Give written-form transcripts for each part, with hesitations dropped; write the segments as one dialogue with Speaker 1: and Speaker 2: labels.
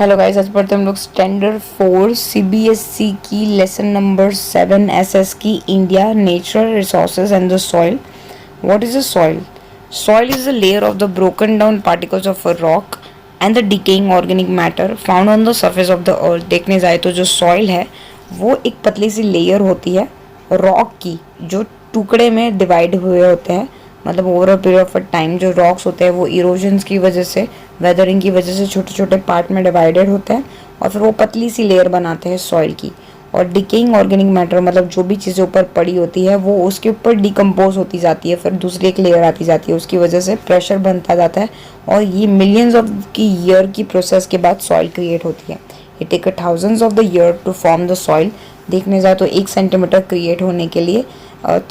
Speaker 1: Hello guys, आज पढ़ते हम लोग स्टैंडर्ड 4 सीबीएसई की लेसन नंबर 7 एसएस की India natural resources and the soil. What is a soil? Soil is a layer of the broken down particles of a rock and the decaying organic matter found on the surface of the earth. देखने जाए तो जो soil है वो एक पतली सी layer होती है रॉक की, जो टुकड़े में डिवाइड हुए होते हैं. मतलब over a period of time जो रॉक्स होते हैं वो इरोजन्स की वजह से, वेदरिंग की वजह से छोटे छोटे पार्ट में डिवाइडेड होते हैं और फिर वो पतली सी लेयर बनाते हैं सॉइल की. और डिकेइंग ऑर्गेनिक मैटर मतलब जो भी चीज़ें ऊपर पड़ी होती है वो उसके ऊपर डिकम्पोज होती जाती है, फिर दूसरी एक लेयर आती जाती है, उसकी वजह से प्रेशर बनता जाता है और ये मिलियंस ऑफ की ईयर की प्रोसेस के बाद सॉइल क्रिएट होती है. It take thousands of the year to form the soil. देखने जाए तो 1 सेंटीमीटर क्रिएट होने के लिए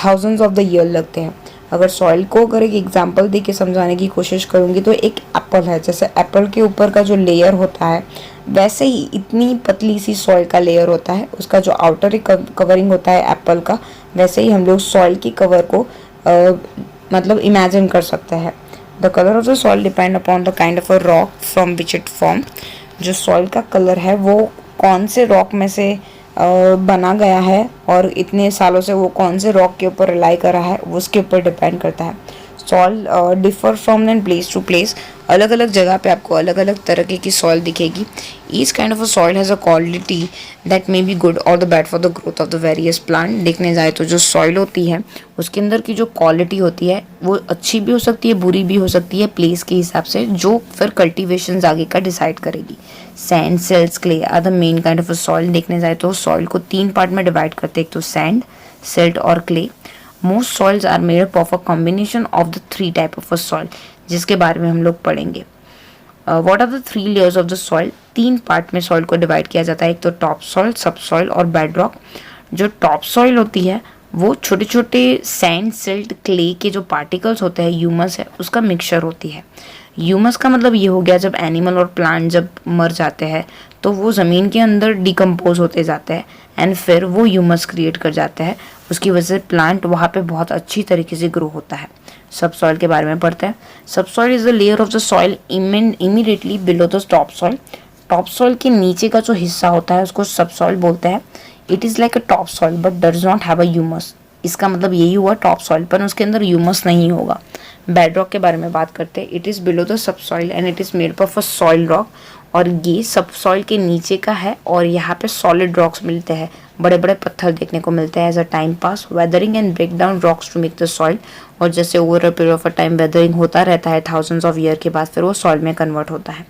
Speaker 1: थाउजेंड्स ऑफ द ईयर लगते हैं. अगर सॉइल को अगर एक एग्जांपल दे के समझाने की कोशिश करूँगी तो एक एप्पल है, जैसे एप्पल के ऊपर का जो लेयर होता है वैसे ही इतनी पतली सी सॉइल का लेयर होता है, उसका जो आउटर कवरिंग होता है एप्पल का, वैसे ही हम लोग सॉइल की कवर को मतलब इमेजिन कर सकते हैं. The colour of the soil depend upon the kind of a rock from which it form. जो सॉइल का कलर है वो कौन से रॉक में से बना गया है और इतने सालों से वो कौन से रॉक के ऊपर रिलाई कर रहा है उसके ऊपर डिपेंड करता है. Soil differ from then place to place. अलग अलग जगह पे आपको अलग अलग तरह की सॉइल दिखेगी. Each kind of a soil has a quality that may be good or the bad for the growth of the various plant. देखने जाए तो जो सॉइल होती है उसके अंदर की जो क्वालिटी होती है वो अच्छी भी हो सकती है, बुरी भी हो सकती है प्लेस के हिसाब से, जो फिर कल्टिवेशन आगे का डिसाइड करेगी. Sand, silt, clay are the main kind of a soil. देखने जाए तो सॉइल को 3 पार्ट में डिवाइड करते हैं, एक तो सैंड, सिल्ट और clay. Most soils are made up of a combination of the 3 type of a soil, जिसके बारे में हम लोग पढ़ेंगे. What are the 3 layers of the soil? 3 part में सॉइल को डिवाइड किया जाता है, एक तो टॉप सॉइल, सब सॉइल और बेड रॉक. जो टॉप सॉइल होती है वो छोटे छोटे सैंड, सिल्ट, क्ले के जो पार्टिकल्स होते हैं, ह्यूमस है, उसका मिक्सचर होती है. ह्यूमस का मतलब ये हो गया जब एनिमल और प्लांट जब मर जाते हैं तो वो ज़मीन के अंदर डिकम्पोज होते जाते हैं एंड फिर वो ह्यूमस क्रिएट कर जाते हैं. उसकी वजह से प्लांट वहाँ पे बहुत अच्छी तरीके से ग्रो होता है. सब सॉइल के बारे में पढ़ते हैं. सब soil is the layer of the soil immediately below the top soil. Top soil के नीचे का जो हिस्सा होता है उसको सब सॉइल बोलते हैं. It is like a top soil but does not have a humus. इसका मतलब यही हुआ टॉप सॉइल पर उसके अंदर ह्यूमस नहीं होगा. बेडरॉक के बारे में बात करते हैं. It is below the sub soil and it is made up of a soil rock. और ये सब सॉइल के नीचे का है और यहाँ पे सॉलिड रॉक्स मिलते हैं, बड़े बड़े पत्थर देखने को मिलते हैं as a time pass. Weathering and break down rocks to make the soil. और जैसे over a period of a time weathering होता रहता है थाउजेंड्स ऑफ ईयर के बाद, फिर वो सॉइल में कन्वर्ट होता है.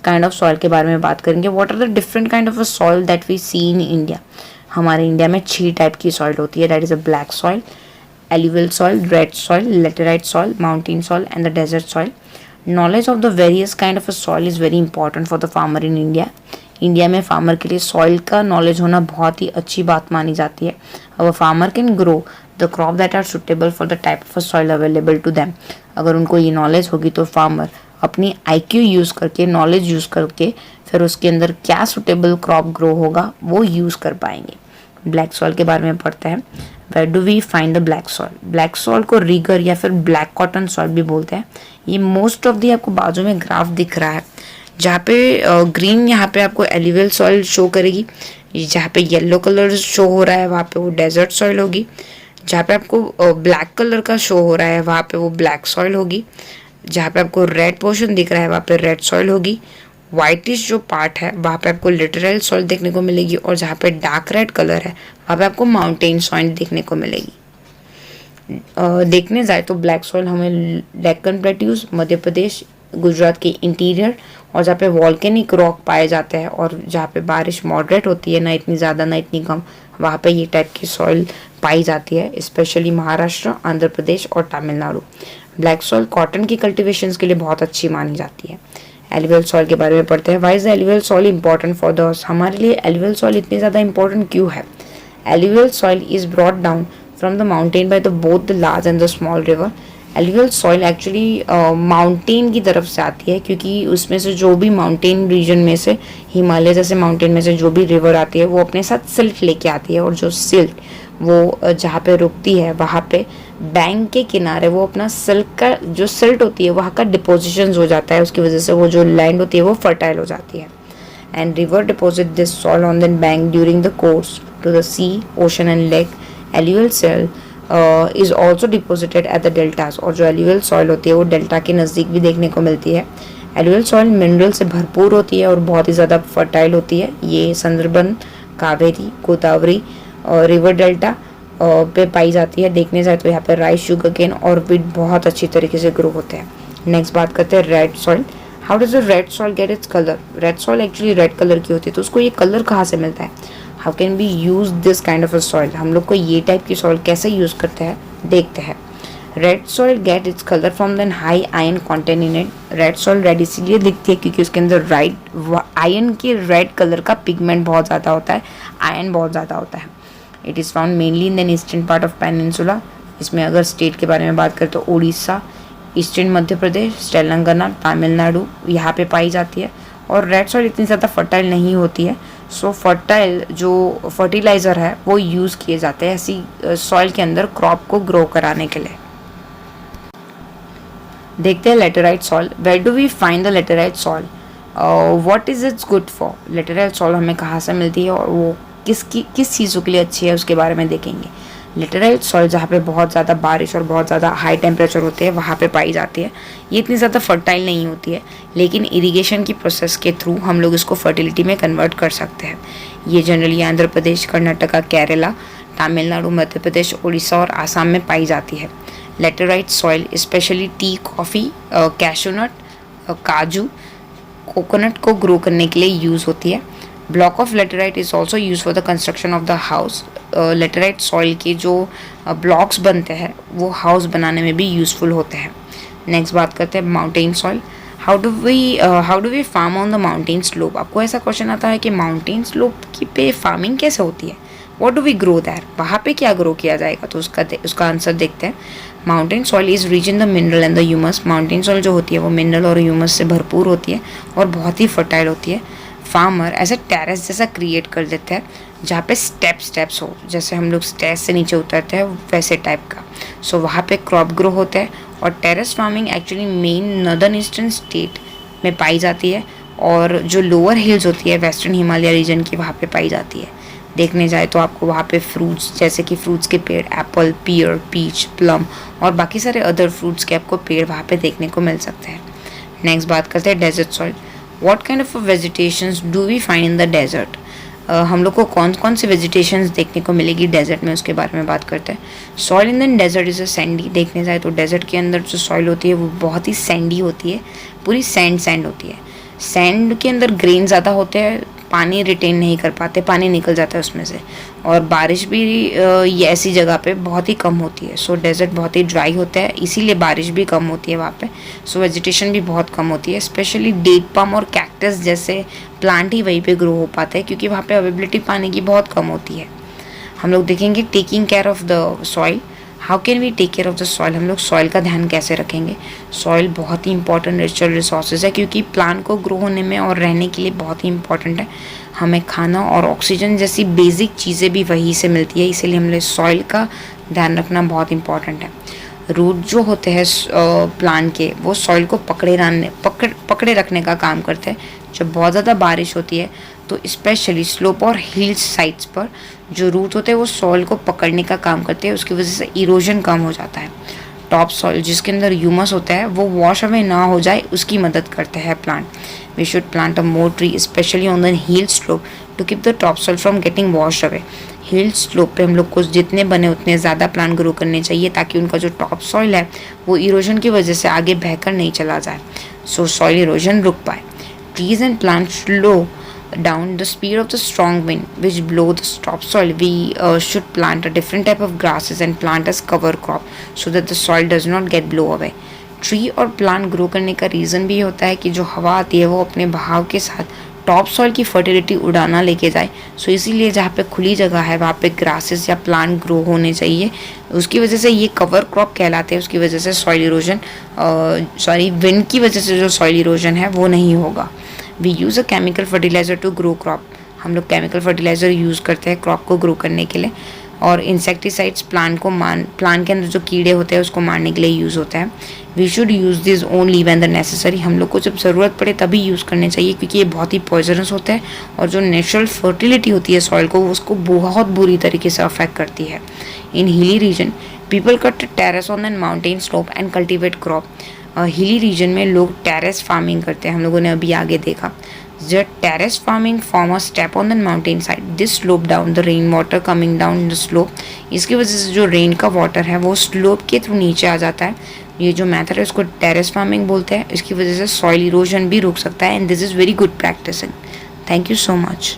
Speaker 1: काइंड ऑफ सॉइल के बारे में बात करेंगे. What are the different kind of a soil that we see in India? हमारे इंडिया में 6 टाइप की सॉइल होती है. That is a black soil, alluvial soil, red soil, laterite soil, mountain soil and the desert soil. Knowledge of the various kind of a soil is very important for the farmer in India. India में farmer के लिए soil का knowledge होना बहुत ही अच्छी बात मानी जाती है. अब farmer can grow the crop that are suitable for the type of soil available to them. अगर उनको ये नॉलेज होगी तो फार्मर अपनी IQ यूज़ करके, नॉलेज यूज़ करके फिर उसके अंदर क्या सुटेबल क्रॉप ग्रो होगा वो यूज़ कर पाएंगे. ब्लैक सॉइल के बारे में पढ़ते हैं. Where do we find the black soil? Black soil को रीगर या फिर ब्लैक कॉटन सॉइल भी बोलते हैं. ये मोस्ट ऑफ दी आपको बाजू में ग्राफ दिख रहा है, जहाँ पे ग्रीन यहाँ पे आपको एल्यूवियल सॉइल शो करेगी, जहाँ पे येलो कलर शो हो रहा है वहाँ पे वो डेजर्ट सॉइल होगी, जहाँ पे आपको ब्लैक कलर का शो हो रहा है वहाँ पे वो ब्लैक सॉइल होगी, जहाँ पे आपको रेड पोर्शन दिख रहा है वहाँ पे रेड सॉइल होगी. वाइटिश जो पार्ट है वहाँ पे आपको लिटरल सॉइल देखने को मिलेगी और जहाँ पे डार्क रेड कलर है वहाँ पे आपको माउंटेन सॉइल देखने को मिलेगी. देखने जाए तो ब्लैक सॉइल हमें डेक्कन प्लेट्यूज, मध्य प्रदेश, गुजरात के इंटीरियर और जहाँ पे वॉल्केनिक रॉक पाए जाते हैं और जहाँ पे बारिश मॉडरेट होती है, ना इतनी ज़्यादा ना इतनी कम, वहाँ पे ये टाइप की सॉइल पाई जाती है, स्पेशली महाराष्ट्र, आंध्र प्रदेश और तमिलनाडु. ब्लैक सॉइल कॉटन की कल्टिवेशन के लिए बहुत अच्छी मानी जाती है. एल्यूवियल सॉइल के बारे में पढ़ते हैं. Why is alluvial soil important for the earth? हमारे लिए एल्यूवियल सॉइल इतनी ज़्यादा इंपॉर्टेंट क्यों है? Alluvial soil is brought down from the mountain by the both the large and the small river. Alluvial soil actually mountain की तरफ से आती है, क्योंकि उसमें से जो भी माउंटेन रीजन में से, हिमालय जैसे माउंटेन में से जो भी रिवर आती है वो अपने साथ सिल्ट लेके आती है. और जो सिल्ट वो जहाँ पे रुकती है वहाँ पे बैंक के किनारे वो अपना सिल्क का जो सिल्ट होती है वहाँ का डिपोजिशन हो जाता है. उसकी वजह से वो जो लैंड होती है वो फर्टाइल हो जाती है. and river deposit this soil on the bank during the course to the sea, ocean and lake. Alluvial soil is also deposited at the deltas, और जो alluvial soil होती है वो डेल्टा के नज़दीक भी देखने को मिलती है. एलुवियल सॉइल मिनरल से भरपूर होती है और बहुत ही ज़्यादा फर्टाइल होती है. ये सुंदरबन, कावेरी, गोदावरी और रिवर डेल्टा पे पाई जाती है. देखने जाए तो यहाँ पे राइस, शुगर केन और वीट बहुत अच्छी तरीके से ग्रो होते हैं. नेक्स्ट बात करते हैं red soil. How does the red soil get its colour? Red soil actually red colour की होती है, तो उसको ये कलर कहाँ से मिलता है? How can be use this kind of a soil? हम लोग को ये टाइप की सॉइल कैसे यूज़ करते हैं देखते हैं. Red soil get its colour from than high iron content in it. Red soil red इसीलिए दिखती है क्योंकि उसके अंदर आयन के रेड कलर का पिगमेंट बहुत ज़्यादा होता है, आयन बहुत ज़्यादा होता है. It is found mainly in the eastern part of peninsula. इसमें अगर स्टेट के बारे में बात करें तो उड़ीसा, ईस्टर्न मध्य प्रदेश, तेलंगाना, तमिलनाडु यहाँ पे पाई जाती है. और रेड सॉइल इतनी ज़्यादा फर्टाइल नहीं होती है, सो फर्टाइल जो फर्टिलाइज़र है वो यूज़ किए जाते हैं ऐसी सॉइल के अंदर क्रॉप को ग्रो कराने के लिए. देखते हैं laterite soil. Where do we find the laterite soil? What is its good for? Laterite soil हमें कहाँ से मिलती है और वो किस चीज़ों के लिए अच्छी है उसके बारे में देखेंगे. लेटेराइट सॉइल जहाँ पे बहुत ज़्यादा बारिश और बहुत ज़्यादा हाई टेम्परेचर होते हैं वहाँ पे पाई जाती है. ये इतनी ज़्यादा फर्टाइल नहीं होती है, लेकिन इरिगेशन की प्रोसेस के थ्रू हम लोग इसको फर्टिलिटी में कन्वर्ट कर सकते हैं. ये जनरली आंध्र प्रदेश, कर्नाटका, केरला, तमिलनाडु, मध्य प्रदेश, उड़ीसा और आसाम में पाई जाती है. Laterite soil specially T, coffee, cashew nut, काजू, कोकोनट को ग्रो करने के लिए यूज़ होती है. Block of laterite is also use for the construction of the house. Laterite soil के जो ब्लॉक्स बनते हैं वो हाउस बनाने में भी यूज़फुल होते हैं. नेक्स्ट बात करते हैं mountain soil. How do we farm on the mountain slope? आपको ऐसा क्वेश्चन आता है कि माउंटेन स्लोप की पे फार्मिंग कैसे होती है? What do we grow there? वहाँ पे क्या ग्रो किया जाएगा? तो उसका आंसर देखते हैं. Mountain soil is rich in the mineral and the humus. Mountain soil जो होती है वो मिनरल और ह्यूमस से भरपूर होती है और बहुत ही फर्टाइल होती है. फार्मर ऐसे टेरेस जैसा क्रिएट कर देते हैं जहाँ पे स्टेप्स हो, जैसे हम लोग स्टेज से नीचे उतरते हैं वैसे टाइप का. सो वहाँ पे क्रॉप ग्रो होता है. और terrace farming actually main northern eastern state में पाई जाती है और जो लोअर हिल्स होती है वेस्टर्न हिमालय रीजन की वहाँ पे पाई जाती है. देखने जाए तो आपको वहाँ पे फ्रूट्स जैसे कि फ्रूट्स के पेड़, एप्पल, पियर, पीच, प्लम और बाकी सारे अदर फ्रूट्स के आपको पेड़ वहाँ पे देखने को मिल सकते हैं. नेक्स्ट बात करते हैं desert soil. What kind of vegetations do we find in the desert? हम लोग को कौन कौन से वेजिटेशंस देखने को मिलेगी डेजर्ट में, उसके बारे में बात करते हैं. Soil in the desert is a sandy. देखने जाए तो डेजर्ट के अंदर जो सॉइल होती है वो बहुत ही सैंडी होती है, पूरी सैंड होती है. सैंड के अंदर ग्रेन ज़्यादा होते हैं, पानी रिटेन नहीं कर पाते, पानी निकल जाता है उसमें से. और बारिश भी ये ऐसी जगह पे बहुत ही कम होती है. सो डेजर्ट बहुत ही ड्राई होता है, इसीलिए बारिश भी कम होती है वहाँ पे. सो वेजिटेशन भी बहुत कम होती है. स्पेशली डेट पाम और कैक्टस जैसे प्लांट ही वहीं पे ग्रो हो पाते हैं क्योंकि वहाँ पे अवेलेबिलिटी पानी की बहुत कम होती है. हम लोग देखेंगे taking care of the soil. How can we take care of the soil? हम लोग सॉइल का ध्यान कैसे रखेंगे? सॉइल बहुत ही इंपॉर्टेंट नेचुरल रिसोर्सेज है क्योंकि प्लांट को ग्रो होने में और रहने के लिए बहुत ही इंपॉर्टेंट है. हमें खाना और ऑक्सीजन जैसी बेसिक चीज़ें भी वहीं से मिलती है, इसीलिए हमें सॉइल का ध्यान रखना बहुत इंपॉर्टेंट है. रूट जो होते हैं प्लांट के वो सॉइल को पकड़े रखने का काम करते हैं. जब बहुत ज़्यादा बारिश होती है तो स्पेशली स्लोप और हिल साइड्स पर जो रूट होते हैं वो सॉइल को पकड़ने का काम करते हैं. उसकी वजह से इरोजन कम हो जाता है. टॉप सॉइल जिसके अंदर ह्यूमस होता है वो वॉश अवे ना हो जाए उसकी मदद करते हैं plant. We should plant a more tree specially on the hill slope to keep the top soil from getting wash away. Hill slope पे हम लोग को जितने बने उतने ज़्यादा प्लांट ग्रो करने चाहिए ताकि उनका जो टॉप सॉइल है वो इरोजन की वजह से आगे बहकर नहीं चला जाए, सो सॉइल इरोजन रुक पाए. Trees and plants slow down the speed of the strong wind which blow the topsoil. We should plant a different type of grasses and plant as cover crop so that the soil does not get blow away. Tree और plant grow करने का reason भी होता है कि जो हवा आती है वो अपने बहाव के साथ टॉप सॉइल की फर्टिलिटी उड़ाना लेके जाए. सो इसीलिए जहाँ पे खुली जगह है वहाँ पे ग्रासेस या प्लांट ग्रो होने चाहिए. उसकी वजह से ये कवर क्रॉप कहलाते हैं. उसकी वजह से सॉइल इरोजन विंड की वजह से जो सॉइल इरोजन है वो नहीं होगा. We use a chemical fertiliser to grow crop. हम लोग केमिकल फर्टिलाइज़र यूज़ करते हैं क्रॉप को ग्रो करने के लिए. और इंसेक्टिसाइड्स प्लांट के अंदर जो कीड़े होते हैं उसको मारने के लिए यूज़ होता है। We should use this only when the necessary, हम लोग को जब ज़रूरत पड़े तभी यूज़ करने चाहिए, क्योंकि ये बहुत ही पॉइजनस होता है और जो नेचुरल फर्टिलिटी होती है सॉइल को उसको बहुत बुरी तरीके से अफेक्ट करती है। In hilly region people cut terrace on an mountain slope and cultivate crop. Hilly region में लोग टेरेस फार्मिंग करते हैं, हम लोगों ने अभी आगे देखा। The terrace farming form a step on the mountain side. This slope down the rain water coming down the slope. इसकी वजह से जो रेन का वाटर है वो स्लोप के थ्रू नीचे आ जाता है। ये जो मेथड है उसको टेरेस फार्मिंग बोलते हैं। इसकी वजह से सॉइल इरोजन भी रुक सकता है and this is very good practicing. Thank you so much.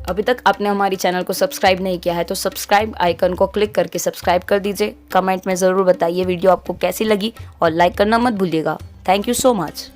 Speaker 2: अभी तक आपने हमारी चैनल को सब्सक्राइब नहीं किया है तो सब्सक्राइब आइकन को क्लिक करके सब्सक्राइब कर दीजिए। कमेंट में ज़रूर बताइए वीडियो आपको कैसी लगी और लाइक करना मत भूलिएगा। Thank you so much.